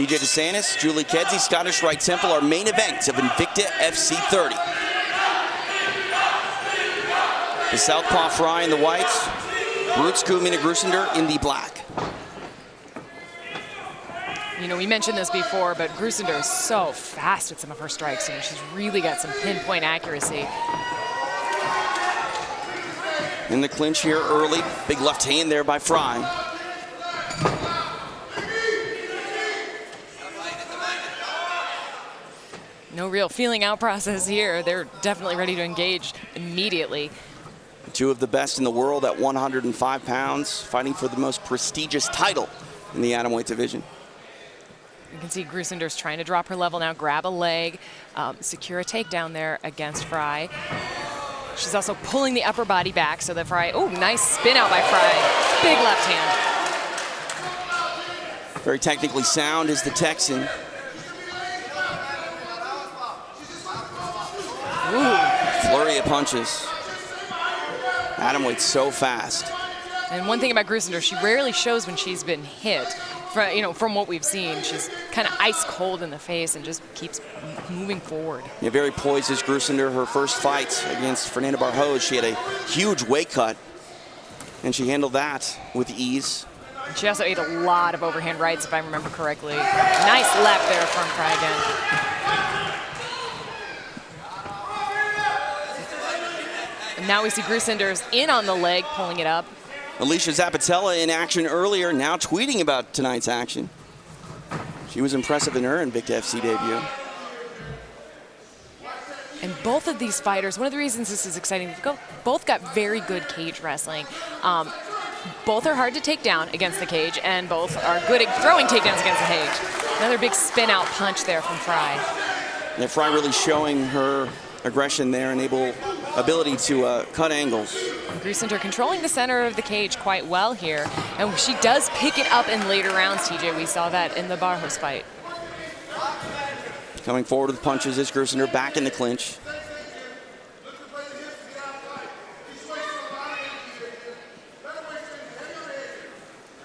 TJ DeSantis, Julie Kedzie, Scottish Rite Temple, our main event of Invicta FC 30. The Southpaw Frey in the whites, Brutsku, Minna Grusander in the black. You know, we mentioned this before, but Grusander is so fast with some of her strikes. You know, she's really got some pinpoint accuracy. In the clinch here early, big left hand there by Frey. No real feeling out process here. They're definitely ready to engage immediately. Two of the best in the world at 105 pounds, fighting for the most prestigious title in the atomweight division. You can see Grusander's trying to drop her level now, grab a leg, secure a takedown there against Frey. She's also pulling the upper body back so that Frey, oh, nice spin out by Frey. Big left hand. Very technically sound is the Texan. Ooh. Flurry of punches. Atomweight's so fast. And one thing about Grusander, she rarely shows when she's been hit. From what we've seen, she's kind of ice cold in the face and just keeps moving forward. Yeah, very poised as Grusander. Her first fight against Fernanda Barros, she had a huge weight cut, and she handled that with ease. She also ate a lot of overhand rights, if I remember correctly. Nice left there from Frey again. And now we see Grusander's in on the leg, pulling it up. Alicia Zappatella in action earlier, now tweeting about tonight's action. She was impressive in her Invicta FC debut. And both of these fighters, one of the reasons this is exciting, both got very good cage wrestling. Both are hard to take down against the cage, and both are good at throwing takedowns against the cage. Another big spin-out punch there from Frey. And Frey really showing her aggression there and ability to cut angles. Grusander controlling the center of the cage quite well here, and she does pick it up in later rounds, TJ. We saw that in the Barros fight. Coming forward with punches is Grusander back in the clinch.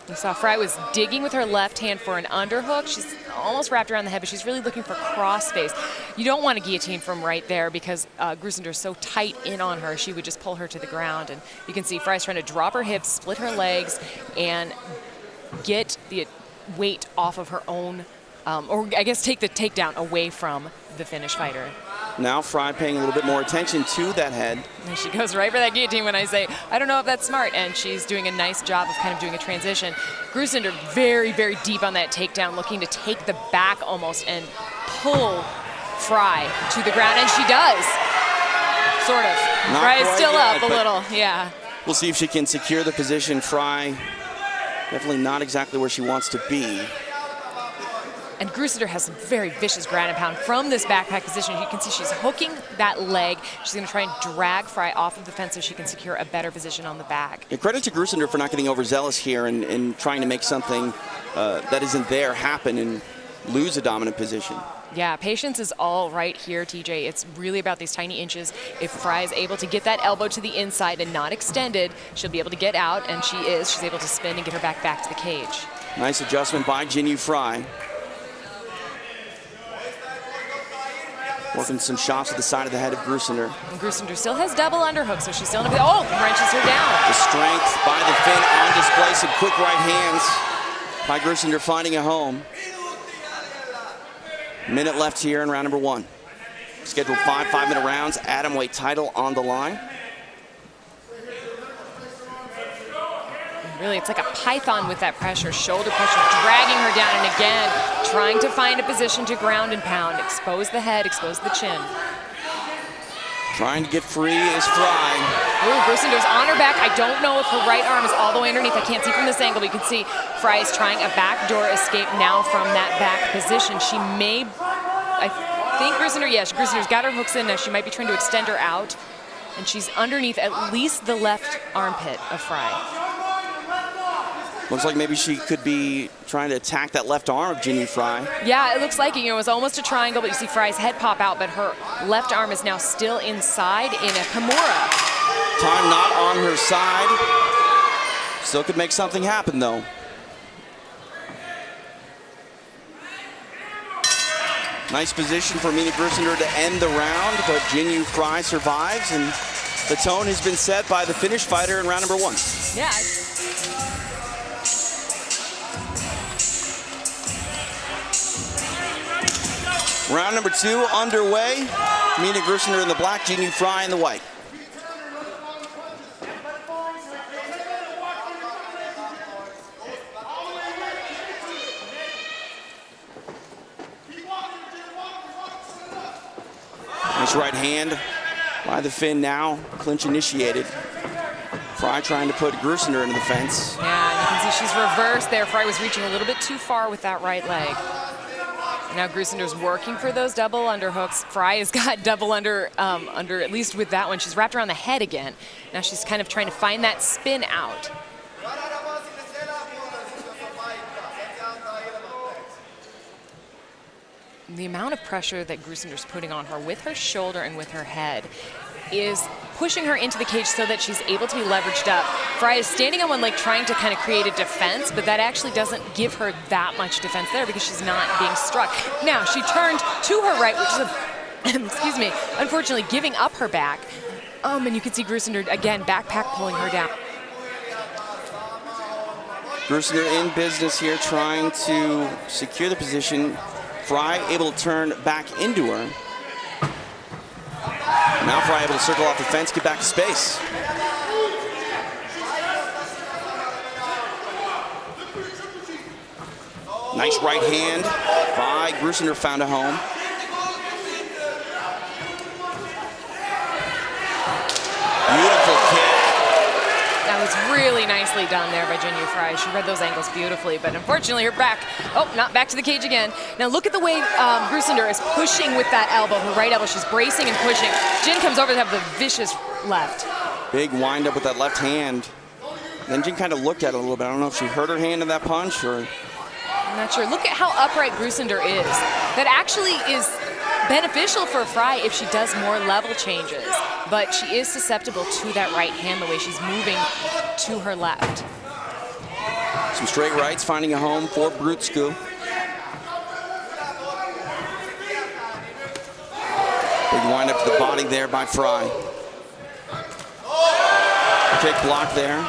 You saw Frey was digging with her left hand for an underhook. She's almost wrapped around the head, but she's really looking for cross face. You don't want to guillotine from right there because Grusander's so tight in on her, she would just pull her to the ground. And you can see Frey's trying to drop her hips, split her legs, and get the weight off of her own, or I guess take the takedown away from the Finnish fighter. Now Frey paying a little bit more attention to that head. And she goes right for that guillotine when I say, I don't know if that's smart, and she's doing a nice job of kind of doing a transition. Grusander very, very deep on that takedown, looking to take the back almost and pull Frey to the ground, and she does, sort of. Frey is still up a little, yeah. We'll see if she can secure the position. Frey definitely not exactly where she wants to be. And Grusander has some very vicious ground and pound from this backpack position. You can see she's hooking that leg. She's going to try and drag Frey off of the fence so she can secure a better position on the back. Yeah, credit to Grusander for not getting overzealous here and trying to make something that isn't there happen and lose a dominant position. Yeah, patience is all right here, TJ. It's really about these tiny inches. If Frey is able to get that elbow to the inside and not extended, she'll be able to get out, and she is. She's able to spin and get her back to the cage. Nice adjustment by Jinh Yu Frey. Working some shots to the side of the head of Grusander. And Grusander still has double underhooks, so she's still in a, oh, wrenches her down. The strength by the Finn on display, some quick right hands by Grusander finding a home. Minute left here in round number one. Scheduled 5 5-minute rounds, atomweight title on the line. Really, it's like a python with that pressure, shoulder pressure, dragging her down, and again, trying to find a position to ground and pound, expose the head, expose the chin. Trying to get free is Frey. Ooh, Grusander's on her back. I don't know if her right arm is all the way underneath. I can't see from this angle, but you can see Frey is trying a backdoor escape now from that back position. She may, I think Grusander, yes, Grusander's got her hooks in now. She might be trying to extend her out, and she's underneath at least the left armpit of Frey. Looks like maybe she could be trying to attack that left arm of Jinh Yu Frey. Yeah, it looks like it. You know, it was almost a triangle, but you see Frey's head pop out, but her left arm is now still inside in a Kimura. Time not on her side. Still could make something happen, though. Nice position for Minna Grusander to end the round, but Jinh Yu Frey survives, and the tone has been set by the Finnish fighter in round number 1. Yeah. Round number 2 underway. Minna Grusander in the black, Jinh Yu Frey in the white. Nice right hand by the Finn now, clinch initiated. Frey trying to put Grusander into the fence. Yeah, you can see she's reversed there. Frey was reaching a little bit too far with that right leg. Now Grusander's working for those double underhooks. Frey has got double under, at least with that one. She's wrapped around the head again. Now she's kind of trying to find that spin out. The amount of pressure that Grusander's putting on her with her shoulder and with her head is pushing her into the cage so that she's able to be leveraged up. Frey is standing on one leg trying to kind of create a defense, but that actually doesn't give her that much defense there because she's not being struck. Now she turned to her right, which is, excuse me, unfortunately giving up her back. And you can see Grusander again, backpack pulling her down. Grusander in business here, trying to secure the position. Frey able to turn back into her. Now Frey able to circle off the fence, get back to space. Nice right hand by Grusander, found a home. Beautiful kick. That was really nicely done there by Jinh Yu Frey. She read those angles beautifully, but unfortunately her back, not back to the cage again. Now look at the way Grusander is pushing with that elbow, her right elbow. She's bracing and pushing. Jin comes over to have the vicious left. Big wind up with that left hand. Then Jin kind of looked at it a little bit. I don't know if she hurt her hand in that punch or... I'm not sure. Look at how upright Grusander is. That actually is beneficial for Frey if she does more level changes, but she is susceptible to that right hand the way she's moving to her left. Some straight rights finding a home for Brutsku. Big wind up to the body there by Frey. Kick block there.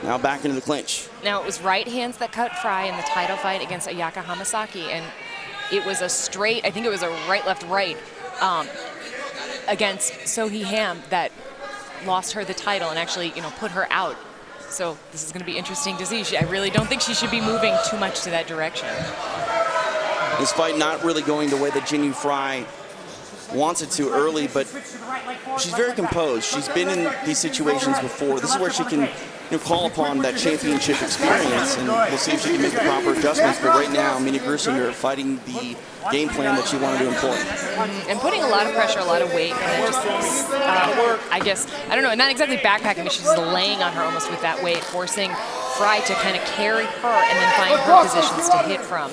Now back into the clinch. Now it was right hands that cut Frey in the title fight against Ayaka Hamasaki, and it was a straight, I think it was a right-left against Sohee Ham that lost her the title and actually, put her out. So this is going to be interesting to see. I really don't think she should be moving too much to that direction. This fight not really going the way that Jinh Yu Frey wants it to early, but she's very composed. She's been in these situations before. This is where she can call upon that championship experience, and we'll see if she can make the proper adjustments. But right now, Minna Grusander fighting the game plan that she wanted to employ. And putting a lot of pressure, a lot of weight, and then just, I guess, I don't know, not exactly backpacking, but she's laying on her almost with that weight, forcing Frey to kind of carry her and then find her positions to hit from.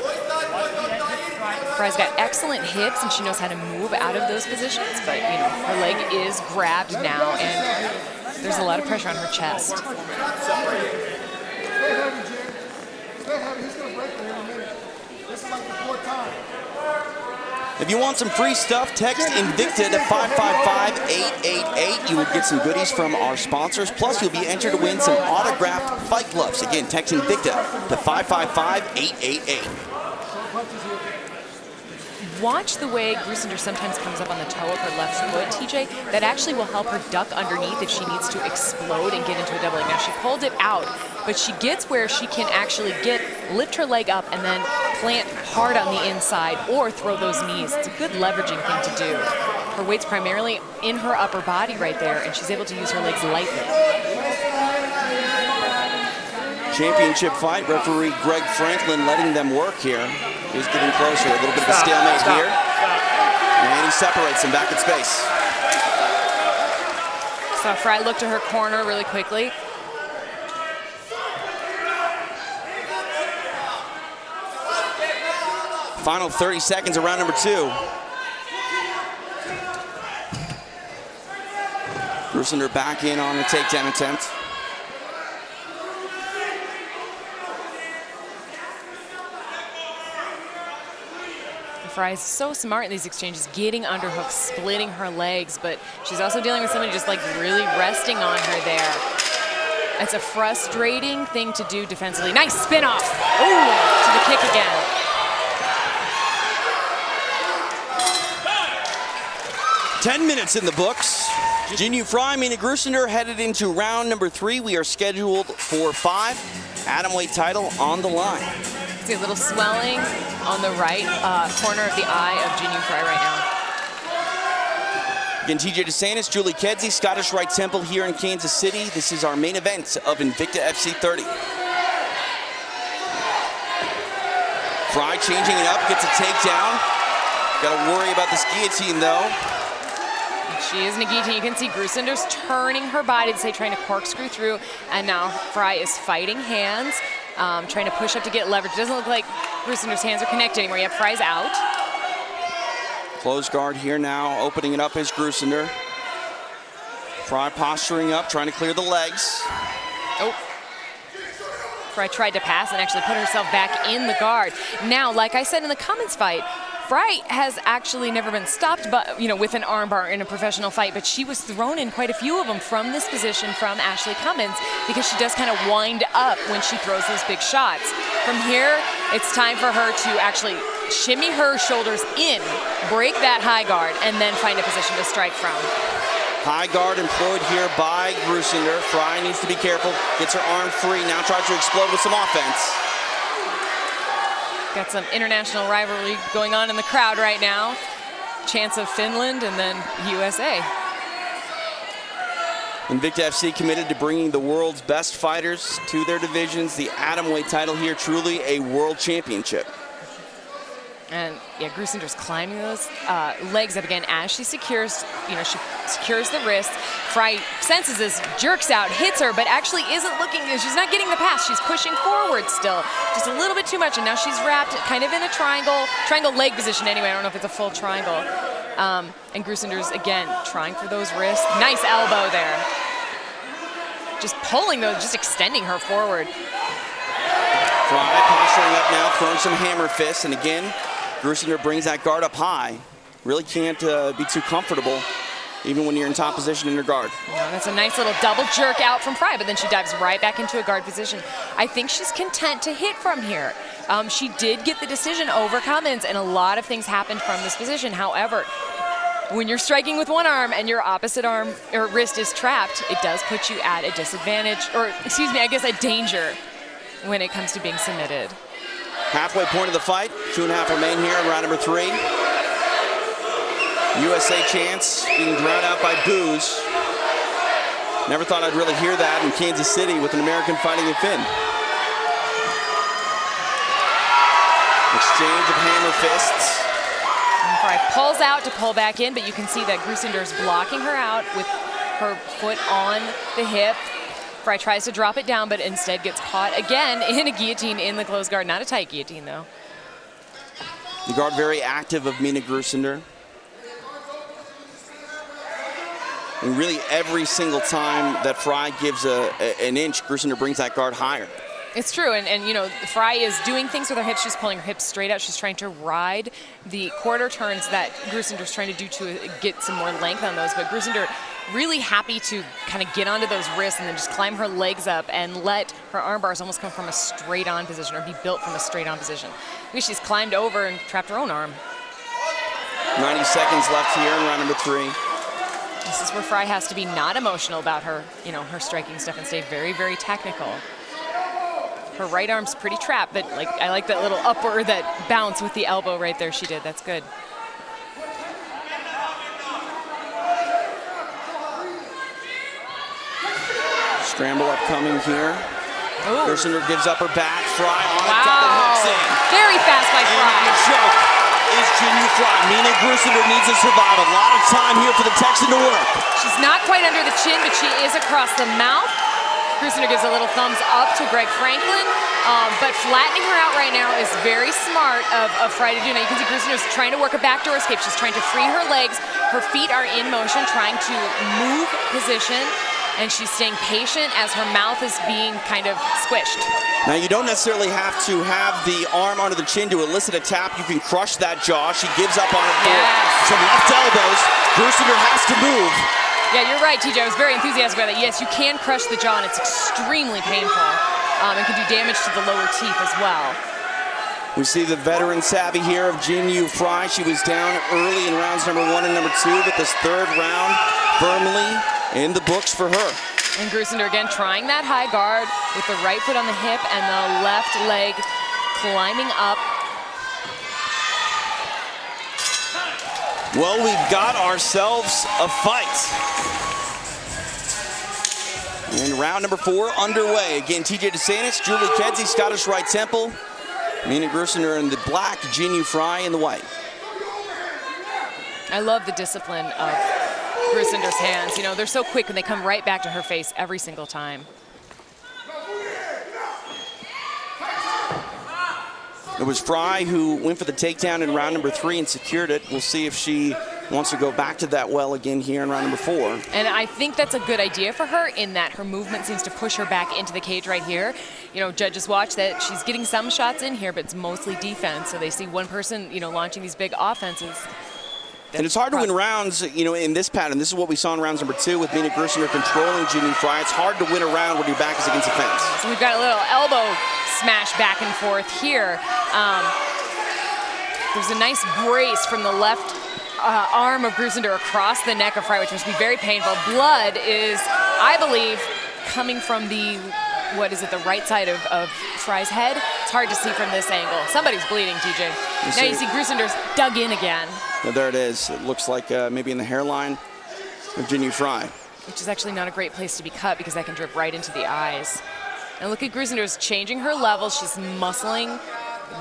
Frey's got excellent hips, and she knows how to move out of those positions, but, her leg is grabbed now, and there's a lot of pressure on her chest. If you want some free stuff, text Invicta to 555-888. You will get some goodies from our sponsors. Plus, you'll be entered to win some autographed fight gloves. Again, text Invicta to 555-888. Watch the way Grusander sometimes comes up on the toe of her left foot, TJ. That actually will help her duck underneath if she needs to explode and get into a double leg. Now, she pulled it out, but she gets where she can actually lift her leg up and then plant hard on the inside or throw those knees. It's a good leveraging thing to do. Her weight's primarily in her upper body right there, and she's able to use her legs lightly. Championship fight, referee Greg Franklin letting them work here. He's getting closer, a little bit of a stalemate here. And he separates them back in space. So Frey looked to her corner really quickly. Final 30 seconds of round number 2. Grusander back in on the takedown attempt. Frey's so smart in these exchanges, getting underhooks, splitting her legs, but she's also dealing with somebody just like really resting on her there. It's a frustrating thing to do defensively. Nice spin off. Ooh, to the kick again. Ten minutes in the books. Jinh Yu Frey, Minna Grusander headed into round number 3. We are scheduled for 5. Atomweight title on the line. See a little swelling on the right corner of the eye of Jinh Yu Frey right now. Again, TJ DeSantis, Julie Kedzie, Scottish Rite Temple here in Kansas City. This is our main event of Invicta FC 30. Frey changing it up, gets a takedown. Got to worry about this guillotine though. She is in a guillotine. You can see Grusander's turning her body to say, trying to corkscrew through, and now Frey is fighting hands, trying to push up to get leverage. It doesn't look like Grusander's hands are connected anymore. Yep, Frey's out. Close guard here now, opening it up is Grusander. Frey posturing up, trying to clear the legs. Oh. Frey tried to pass and actually put herself back in the guard. Now, like I said in the Cummins fight, Frey has actually never been stopped, but with an armbar in a professional fight, but she was thrown in quite a few of them from this position from Ashley Cummins because she does kind of wind up when she throws those big shots. From here, it's time for her to actually shimmy her shoulders in, break that high guard, and then find a position to strike from. High guard employed here by Grusander. Frey needs to be careful, gets her arm free, now tries to explode with some offense. Got some international rivalry going on in the crowd right now. Chance of Finland and then USA. Invicta FC committed to bringing the world's best fighters to their divisions. The Atomweight title here, truly a world championship. And yeah, Grusander's climbing those legs up again as she secures, she secures the wrist. Frey senses this, jerks out, hits her, but actually isn't looking, she's not getting the pass. She's pushing forward still, just a little bit too much. And now she's wrapped kind of in a triangle leg position anyway. I don't know if it's a full triangle. And Grusander's, again, trying for those wrists. Nice elbow there. Just pulling those, just extending her forward. Frey posturing up now, throwing some hammer fists, and again, Grusander brings that guard up high. Really can't be too comfortable, even when you're in top position in your guard. That's a nice little double jerk out from Frey, but then she dives right back into a guard position. I think she's content to hit from here. She did get the decision over Cummins, and a lot of things happened from this position. However, when you're striking with one arm and your opposite arm or wrist is trapped, it does put you at a disadvantage, or excuse me, I guess a danger when it comes to being submitted. Halfway point of the fight, 2.5 remain here in round number 3. USA chants being drowned out by boos. Never thought I'd really hear that in Kansas City with an American fighting a Finn. Exchange of hammer fists. And Frey pulls out to pull back in, but you can see that Grusander's blocking her out with her foot on the hip. Frey tries to drop it down, but instead gets caught again in a guillotine in the closed guard. Not a tight guillotine, though. The guard very active of Minna Grusander. And really every single time that Frey gives an inch, Grusander brings that guard higher. It's true, and Frey is doing things with her hips. She's pulling her hips straight out. She's trying to ride the quarter turns that Grusander's trying to do to get some more length on those. But Grusander really happy to kind of get onto those wrists and then just climb her legs up and let her arm bars almost come from a straight-on position or be built from a straight-on position. Because she's climbed over and trapped her own arm. 90 seconds left here in round number 3. This is where Frey has to be not emotional about her, her striking stuff and stay very, very technical. Her right arm's pretty trapped, but I like that little upper, that bounce with the elbow right there she did. That's good. Scramble upcoming here. Grusander gives up her back. Frey on wow. Double hooks in. Very fast by Frey. The choke is Jinh Yu Frey. Minna Grusander needs to survive. A lot of time here for the Texan to work. She's not quite under the chin, but she is across the mouth. Grusander gives a little thumbs up to Greg Franklin, but flattening her out right now is very smart of Frey to do. Now you can see Grusander's trying to work a backdoor escape. She's trying to free her legs. Her feet are in motion, trying to move position. and she's staying patient as her mouth is being kind of squished. Now, you don't necessarily have to have the arm under the chin to elicit a tap. You can crush that jaw. She gives up on it for some left elbows. Grusander has to move. Yeah, you're right, TJ. I was very enthusiastic about that. Yes, you can crush the jaw, and it's extremely painful. And can do damage to the lower teeth as well. We see the veteran savvy here of Jinh Yu Frey. She was down early in rounds number 1 and number 2, but this third round firmly in the books for her. And Grusander again trying that high guard with the right foot on the hip and the left leg climbing up. Well, we've got ourselves a fight. And round number 4 underway. Again, TJ DeSantis, Julie Kedzie, Scottish Rite Temple. Minna Grusander in the black, Jinh Yu Frey in the white. I love the discipline of Grusander's hands. You know, they're so quick and they come right back to her face every single time. It was Frey who went for the takedown in round number 3 and secured it. We'll see if she wants to go back to that well again here in round number 4. And I think that's a good idea for her in that her movement seems to push her back into the cage right here. You know, judges watch that she's getting some shots in here, but it's mostly defense. So they see one person, you know, launching these big offenses. And it's hard to win rounds, you know, in this pattern. This is what we saw in rounds number 2 with Minna Grusander controlling Jinh Yu Frey. It's hard to win a round when your back is against the fence. So we've got a little elbow smash back and forth here. There's a nice brace from the left arm of Grusander across the neck of Frey, which must be very painful. Blood is, I believe, coming from the, what is it, the right side of Frey's head. It's hard to see from this angle. Somebody's bleeding, TJ. Now you see Grusander's dug in again. Well, there it is. It looks like maybe in the hairline of Jinh Yu Frey. Which is actually not a great place to be cut because that can drip right into the eyes. And look at Grusander's changing her level. She's muscling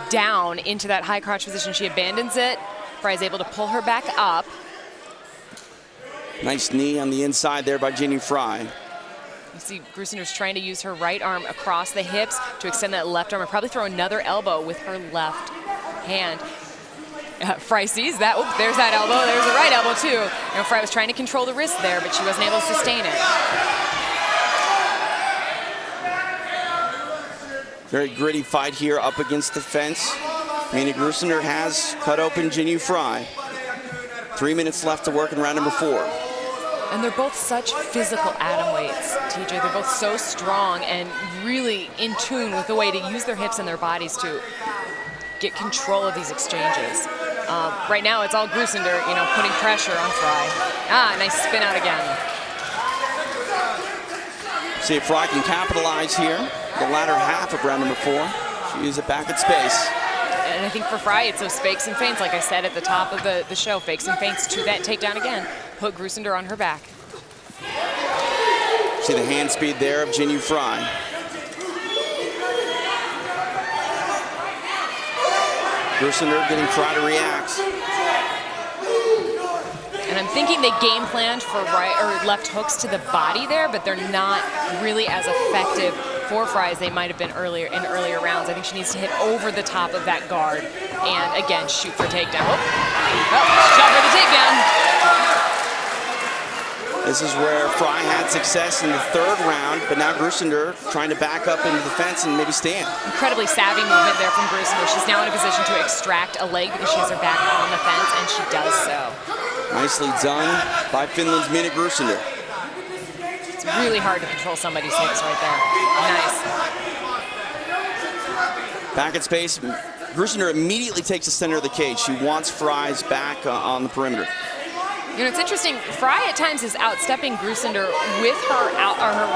down into that high crotch position. She abandons it. Frey's able to pull her back up. Nice knee on the inside there by Jinh Yu Frey. You see Grusander's trying to use her right arm across the hips to extend that left arm and probably throw another elbow with her left hand. Frey sees that. Oop, there's that elbow. There's the right elbow, too. You know, Frey was trying to control the wrist there, but she wasn't able to sustain it. Very gritty fight here up against the fence. Minna Grusander has cut open Jinh Yu Frey. 3 minutes left to work in round number 4. And they're both such physical atomweights, TJ. They're both so strong and really in tune with the way to use their hips and their bodies to get control of these exchanges. Right now, it's all Grusander, you know, putting pressure on Frey. Nice spin out again. See if Frey can capitalize here. The latter half of round number 4. She is back at space. And I think for Frey, it's those fakes and feints, like I said at the top of the show, fakes and feints to that takedown again. Put Grusander on her back. See the hand speed there of Jinh Yu Frey. Grusander getting Frey to react. And I'm thinking they game planned for right or left hooks to the body there, but they're not really as effective for Frey as they might have been earlier in earlier rounds. I think she needs to hit over the top of that guard and again shoot for takedown. Shot for the takedown. This is where Frey had success in the 3rd round, but now Grusander trying to back up into the fence and maybe stand. Incredibly savvy movement there from Grusander. She's now in a position to extract a leg because she has her back on the fence, and she does so. Nicely done by Finland's Minna Grusander. It's really hard to control somebody's hips right there. Nice. Back at space, Grusander immediately takes the center of the cage. She wants Frey's back on the perimeter. You know, it's interesting. Frey at times is outstepping Grusander with her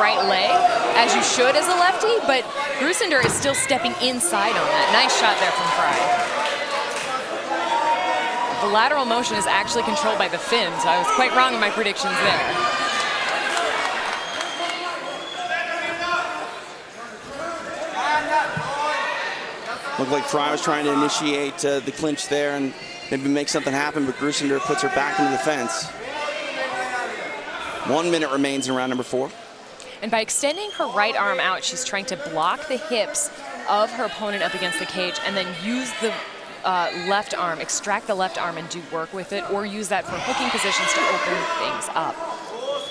right leg, as you should as a lefty, but Grusander is still stepping inside on that. Nice shot there from Frey. The lateral motion is actually controlled by the fin, so I was quite wrong in my predictions there. Looked like Frey was trying to initiate the clinch there and maybe make something happen, but Grusander puts her back into the fence. 1 minute remains in round number 4. And by extending her right arm out, she's trying to block the hips of her opponent up against the cage and then use the left arm, extract the left arm and do work with it, or use that for hooking positions to open things up.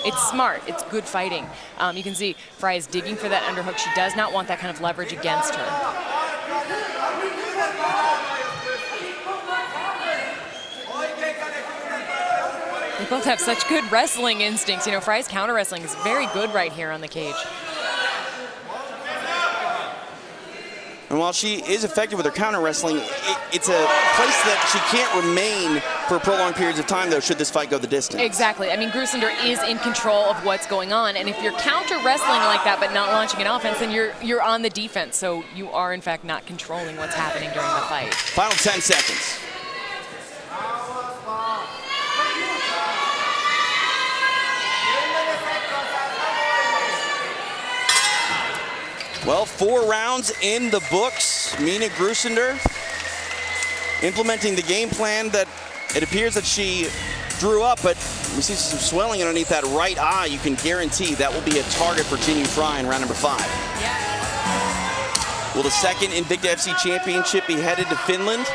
It's smart. It's good fighting. You can see Frey is digging for that underhook. She does not want that kind of leverage against her. They both have such good wrestling instincts. You know, Frey's counter wrestling is very good right here on the cage. And while she is effective with her counter wrestling, it's a place that she can't remain for prolonged periods of time, though, should this fight go the distance. Exactly. I mean, Grusander is in control of what's going on, and if you're counter wrestling like that but not launching an offense, then you're on the defense, so you are, in fact, not controlling what's happening during the fight. Final 10 seconds. Well, 4 rounds in the books. Minna Grusander implementing the game plan that it appears that she drew up, but we see some swelling underneath that right eye. You can guarantee that will be a target for Jinh Yu Frey in round number 5. Yeah. Will the second Invicta FC Championship be headed to Finland?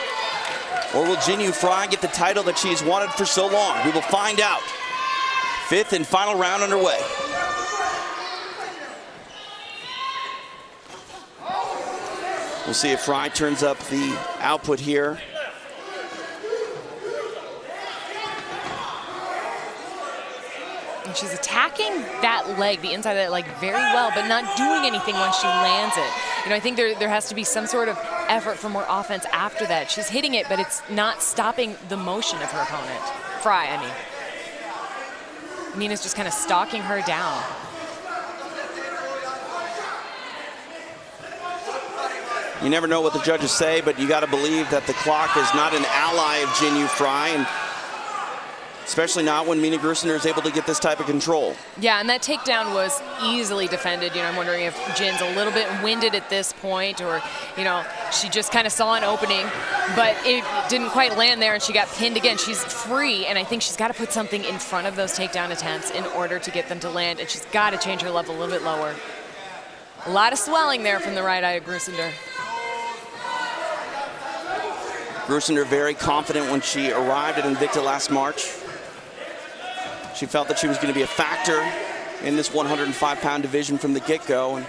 Or will Jinh Yu Frey get the title that she's wanted for so long? We will find out. 5th and final round underway. We'll see if Frey turns up the output here. And she's attacking that leg, the inside of that leg, very well, but not doing anything when she lands it. You know, I think there has to be some sort of effort for more offense after that. She's hitting it, but it's not stopping the motion of her opponent. Frey, I mean. Minna's just kind of stalking her down. You never know what the judges say, but you got to believe that the clock is not an ally of Jinh Yu Frey, and especially not when Minna Grusander is able to get this type of control. Yeah, and that takedown was easily defended. You know, I'm wondering if Jin's a little bit winded at this point, or, you know, she just kind of saw an opening, but it didn't quite land there, and she got pinned again. She's free, and I think she's got to put something in front of those takedown attempts in order to get them to land, and she's got to change her level a little bit lower. A lot of swelling there from the right eye of Grusander. Grusander very confident when she arrived at Invicta last March. She felt that she was going to be a factor in this 105-pound division from the get-go, and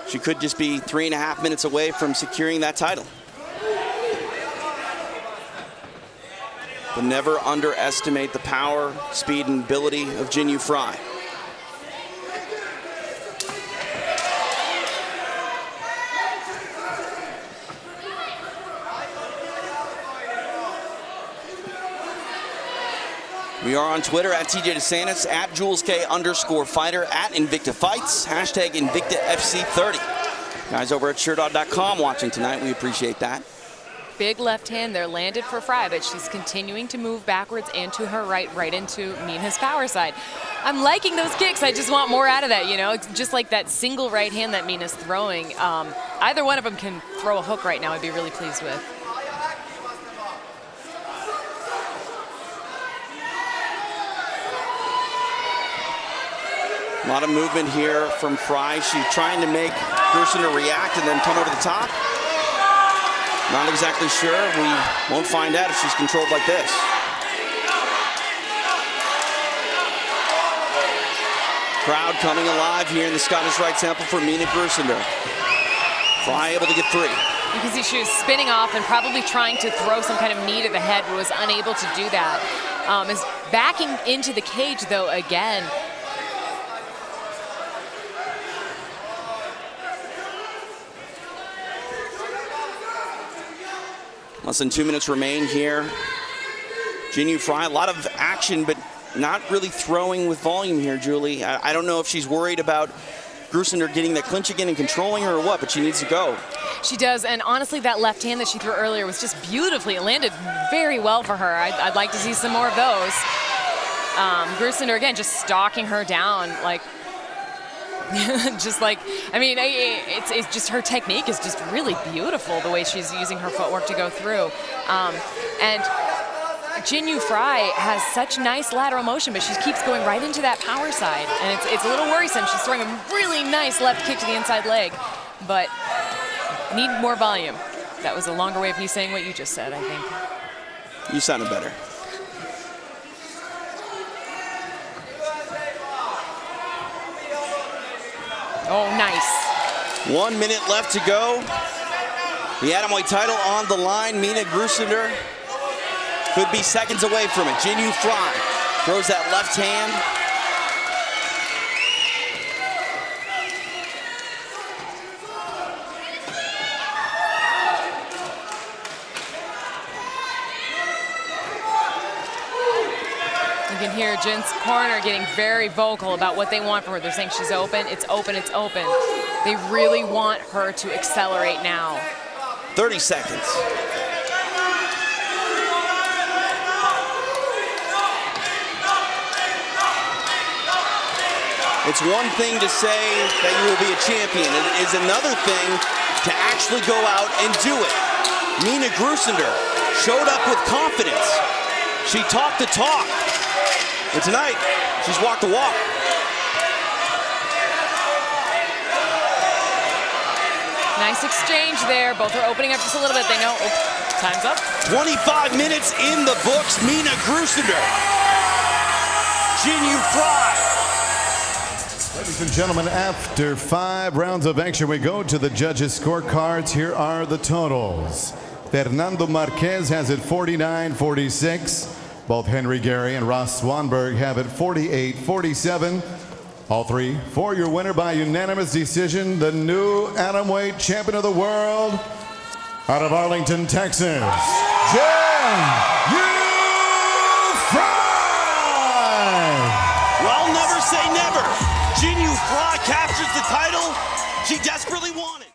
she could just be 3.5 minutes away from securing that title. But never underestimate the power, speed, and ability of Jinh Yu Frey. We are on Twitter at TJ DeSantis, at JulesK_fighter, at Invicta Fights, hashtag Invicta FC30. Guys over at Showdown.com watching tonight, we appreciate that. Big left hand there landed for Frey, but she's continuing to move backwards and to her right into Minna's power side. I'm liking those kicks. I just want more out of that, you know. It's just like that single right hand that Minna's throwing. Either one of them can throw a hook right now, I'd be really pleased with. A lot of movement here from Frey. She's trying to make Grusander react and then come over the top. Not exactly sure. We won't find out if she's controlled like this. Crowd coming alive here in the Scottish Rite Temple for Minna Grusander. Frey able to get 3. You can see she was spinning off and probably trying to throw some kind of knee to the head, but was unable to do that. Is backing into the cage, though, again. Less than 2 minutes remain here. Jinh Yu Frey, a lot of action, but not really throwing with volume here, Julie. I don't know if she's worried about Grusander getting that clinch again and controlling her or what, but she needs to go. She does, and honestly, that left hand that she threw earlier was just beautifully. It landed very well for her. I'd like to see some more of those. Grusander, again, just stalking her down, like, just like, I mean, it's just her technique is just really beautiful, the way she's using her footwork to go through. And Jinh Yu Frey has such nice lateral motion, but she keeps going right into that power side, and it's a little worrisome. She's throwing a really nice left kick to the inside leg, but need more volume. That was a longer way of me saying what you just said, I think. You sounded better. Oh, nice. 1 minute left to go. The atomweight title on the line. Minna Grusander could be seconds away from it. Jinh Yu Frey throws that left hand. You can hear Jin's corner getting very vocal about what they want from her. They're saying she's open, it's open, it's open. They really want her to accelerate now. 30 seconds. It's one thing to say that you will be a champion. It is another thing to actually go out and do it. Minna Grusander showed up with confidence. She talked the talk. And tonight, she's walked the walk. Nice exchange there. Both are opening up just a little bit. They know, oh, time's up. 25 minutes in the books. Minna Grusander. Jinh Yu Frey. Ladies and gentlemen, after 5 rounds of action, we go to the judges' scorecards. Here are the totals. Fernando Marquez has it 49-46. Both Henry Gary and Ross Swanberg have it 48-47. All three for your winner by unanimous decision, the new atomweight champion of the world, out of Arlington, Texas, Jinh Yu Frey. Well, never say never. Jinh Yu Frey captures the title she desperately wanted.